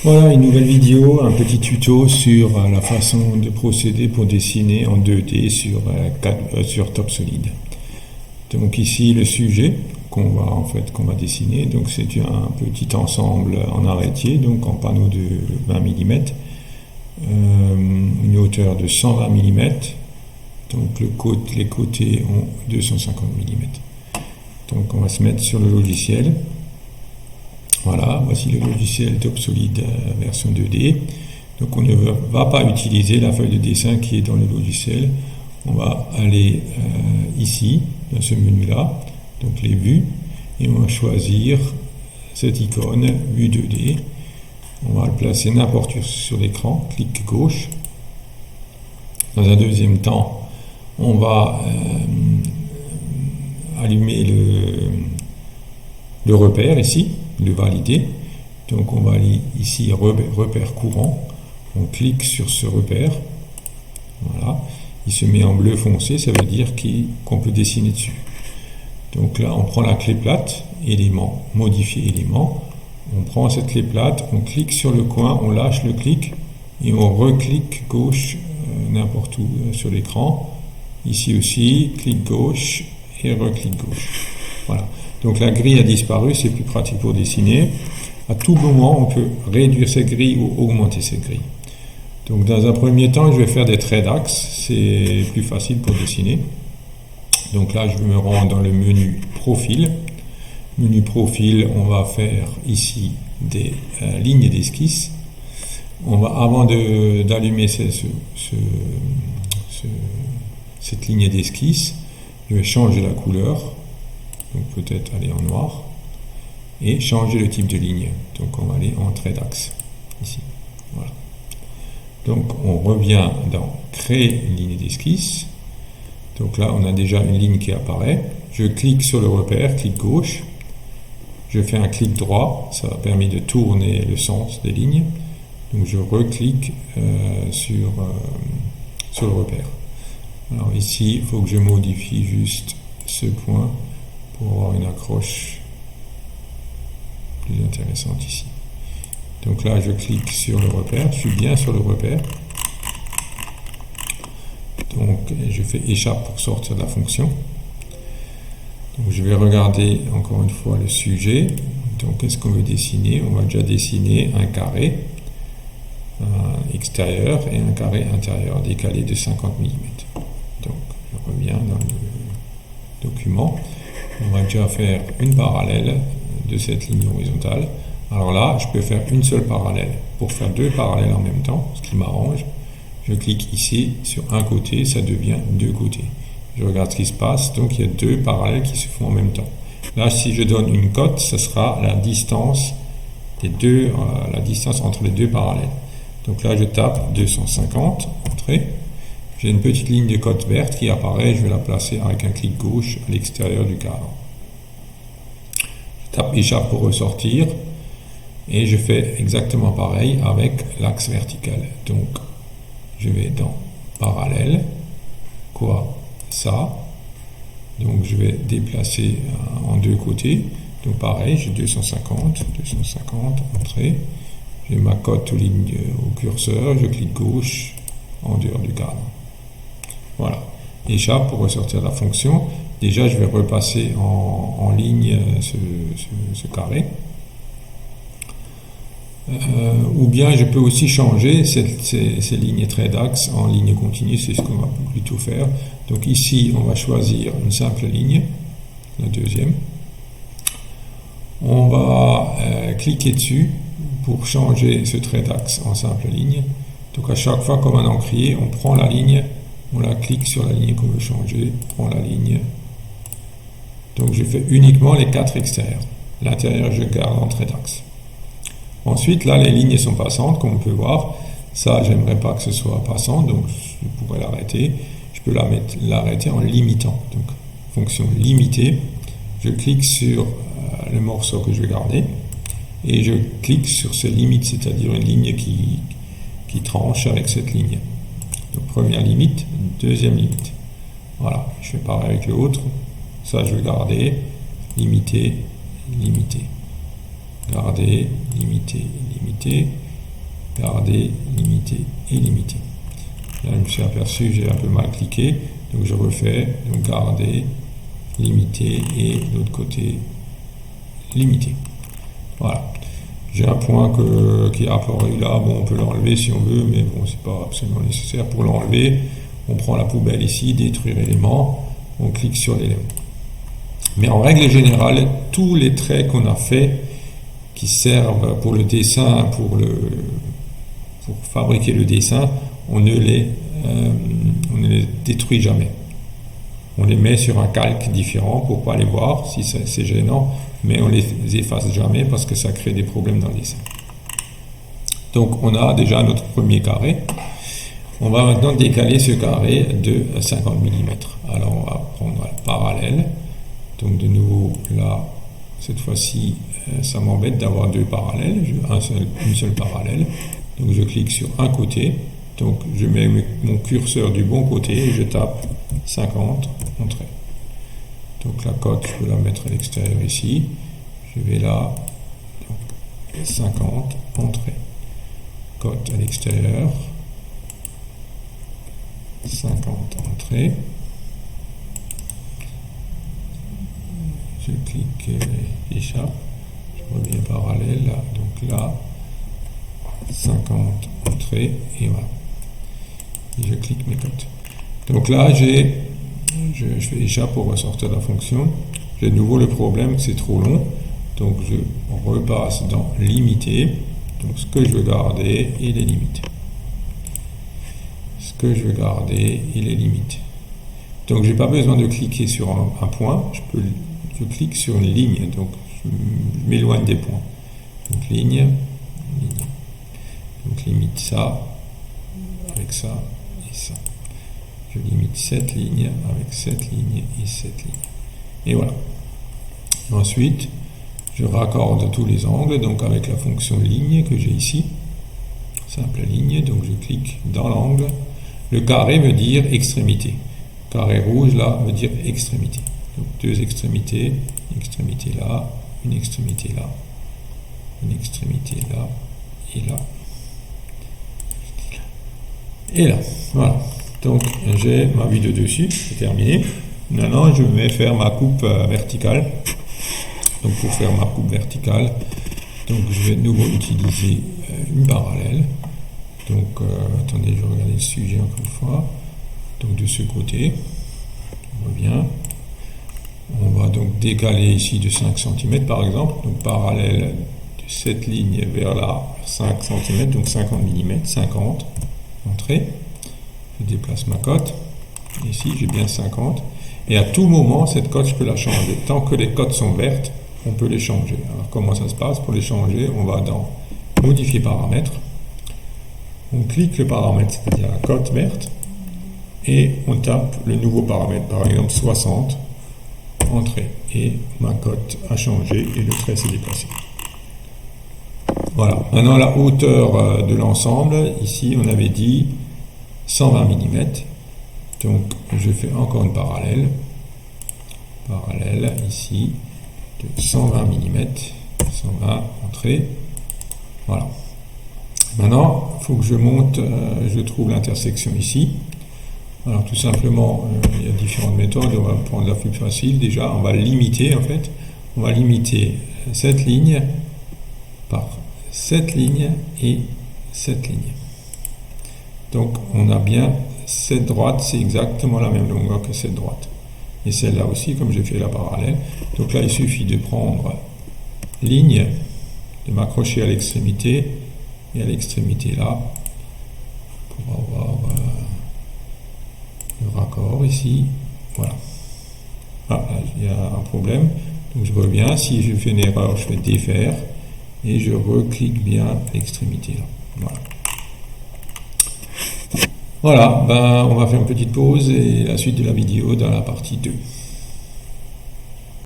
Voilà une nouvelle vidéo, un petit tuto sur la façon de procéder pour dessiner en 2D sur TopSolid. Donc ici le sujet qu'on va dessiner, donc c'est un petit ensemble en arrêtier, donc en panneau de 20 mm, une hauteur de 120 mm, donc les côtés ont 250 mm. Donc on va se mettre sur le logiciel. Voilà, voici le logiciel TopSolid version 2D. Donc on ne va pas utiliser la feuille de dessin qui est dans le logiciel. On va aller ici, dans ce menu-là, donc les vues, et on va choisir cette icône, vue 2D. On va le placer n'importe où sur l'écran, clic gauche. Dans un deuxième temps, on va allumer le repère ici, le valider. Donc on va aller ici repère courant, on clique sur ce repère, voilà, il se met en bleu foncé, ça veut dire qu'on peut dessiner dessus. Donc là on prend la clé plate, élément, modifier élément, on prend cette clé plate, on clique sur le coin, on lâche le clic et on reclique gauche n'importe où sur l'écran, ici aussi, clic gauche et reclic gauche. Voilà. Donc la grille a disparu, c'est plus pratique pour dessiner. À tout moment, on peut réduire cette grille ou augmenter cette grille. Donc dans un premier temps, je vais faire des traits d'axe, c'est plus facile pour dessiner. Donc là, je me rends dans le menu profil. Menu profil, on va faire ici des lignes d'esquisse. Avant d'allumer cette ligne d'esquisse, je vais changer la couleur. Donc peut-être aller en noir et changer le type de ligne. Donc on va aller en trait d'axe ici. Voilà. Donc on revient dans créer une ligne d'esquisse. Donc là on a déjà une ligne qui apparaît. Je clique sur le repère, clic gauche. Je fais un clic droit, ça permet de tourner le sens des lignes. Donc je reclique sur le repère. Alors ici il faut que je modifie juste ce point pour avoir une accroche plus intéressante ici. Donc là je clique sur le repère, je suis bien sur le repère. Donc je fais échappe pour sortir de la fonction. Donc je vais regarder encore une fois le sujet. Donc qu'est-ce qu'on veut dessiner? On va déjà dessiner un carré extérieur et un carré intérieur décalé de 50 mm. Donc je reviens dans le document. On va déjà faire une parallèle de cette ligne horizontale. Alors là, je peux faire une seule parallèle. Pour faire deux parallèles en même temps, ce qui m'arrange, je clique ici sur un côté, ça devient deux côtés. Je regarde ce qui se passe, donc il y a deux parallèles qui se font en même temps. Là, si je donne une cote, ce sera la distance la distance entre les deux parallèles. Donc là, je tape 250, entrée. J'ai une petite ligne de cote verte qui apparaît, je vais la placer avec un clic gauche à l'extérieur du cadre. Je tape échappe pour ressortir et je fais exactement pareil avec l'axe vertical. Donc je vais dans parallèle, ça. Donc je vais déplacer en deux côtés. Donc pareil, j'ai 250, entrée. J'ai ma cote au curseur, je clique gauche en dehors du cadre. Voilà, échappe pour ressortir de la fonction. Déjà, je vais repasser en ligne ce carré. Ou bien je peux aussi changer ces lignes traits d'axe en ligne continue, c'est ce qu'on va plutôt faire. Donc ici, on va choisir une simple ligne, la deuxième. On va cliquer dessus pour changer ce trait d'axe en simple ligne. Donc à chaque fois, comme un encrier, on prend la ligne, on la clique sur la ligne qu'on veut changer, on prend la ligne. Donc je fais uniquement les quatre extérieurs. L'intérieur, je garde en trait d'axe. Ensuite, là, les lignes sont passantes, comme on peut voir. Ça, j'aimerais pas que ce soit passant, donc je pourrais l'arrêter. Je peux l'arrêter en limitant. Donc, fonction limitée, je clique sur le morceau que je vais garder et je clique sur ces limites, c'est-à-dire une ligne qui tranche avec cette ligne. Donc première limite, deuxième limite. Voilà, je fais pareil avec l'autre. Ça, je vais garder, limiter, limiter. garder, limiter, limiter, garder, limiter et limiter. Là, je me suis aperçu, j'ai un peu mal cliqué, donc je refais, donc garder, limiter et de l'autre côté, limiter. Voilà. J'ai un point qui est apparu là, bon, on peut l'enlever si on veut, mais bon, c'est pas absolument nécessaire. Pour l'enlever, on prend la poubelle ici, détruire élément, on clique sur l'élément. Mais en règle générale, tous les traits qu'on a faits, qui servent pour le dessin, pour fabriquer le dessin, on ne les détruit jamais. On les met sur un calque différent pour ne pas les voir, si c'est gênant, mais on les efface jamais parce que ça crée des problèmes dans le dessin. Donc on a déjà notre premier carré. On va maintenant décaler ce carré de 50 mm. Alors on va prendre la parallèle. Donc de nouveau là, cette fois-ci, ça m'embête d'avoir deux parallèles, une seule parallèle. Donc je clique sur un côté. Donc je mets mon curseur du bon côté et je tape 50, entrée. Donc la cote, je peux la mettre à l'extérieur ici. Je vais là, donc 50, entrée. Cote à l'extérieur. 50, entrée. Je clique, échappe. Je reviens parallèle là. Donc là, 50, entrée. Et voilà. Et je clique mes cotes. Donc là, je fais échappe pour ressortir la fonction. J'ai de nouveau le problème que c'est trop long. Donc je repasse dans limiter. Donc ce que je veux garder et les limites. Ce que je veux garder et les limites. Donc j'ai pas besoin de cliquer sur un point. Je clique sur une ligne. Donc je m'éloigne des points. Donc ligne. Donc limite ça avec ça et ça. Je limite cette ligne avec cette ligne et cette ligne. Et voilà. Ensuite, je raccorde tous les angles, donc avec la fonction ligne que j'ai ici. Simple ligne, donc je clique dans l'angle. Le carré veut dire extrémité. Carré rouge, là, veut dire extrémité. Donc deux extrémités, une extrémité là, une extrémité là, une extrémité là, et là. Et là, voilà. Donc j'ai ma vue de dessus, c'est terminé. Maintenant je vais faire ma coupe verticale. Donc pour faire ma coupe verticale, donc je vais de nouveau utiliser une parallèle. Donc attendez, je vais regarder le sujet encore une fois. Donc de ce côté, on revient. On va donc décaler ici de 5 cm par exemple. Donc parallèle de cette ligne vers là, 5 cm, donc 50 mm, 50. Entrée, je déplace ma cote, ici j'ai bien 50, et à tout moment cette cote je peux la changer, tant que les cotes sont vertes, on peut les changer. Alors comment ça se passe? Pour les changer, on va dans modifier paramètres, on clique le paramètre, c'est-à-dire la cote verte, et on tape le nouveau paramètre, par exemple 60, entrée, et ma cote a changé et le trait s'est déplacé. Voilà, maintenant la hauteur de l'ensemble, ici on avait dit 120 mm, donc je fais encore une parallèle ici de 120 mm, 120 entrée, voilà. Maintenant, il faut que je monte, je trouve l'intersection ici. Alors tout simplement, il y a différentes méthodes, on va prendre la plus facile, déjà on va limiter en fait, on va limiter cette ligne par cette ligne et cette ligne. Donc on a bien cette droite, c'est exactement la même longueur que cette droite. Et celle-là aussi, comme j'ai fait la parallèle. Donc là, il suffit de prendre ligne, de m'accrocher à l'extrémité, et à l'extrémité là, pour avoir le raccord ici. Voilà. Ah, là, il y a un problème. Donc je reviens, si je fais une erreur, je fais défaire. Et je reclique bien l'extrémité là. Voilà. Voilà, ben, on va faire une petite pause et la suite de la vidéo dans la partie 2.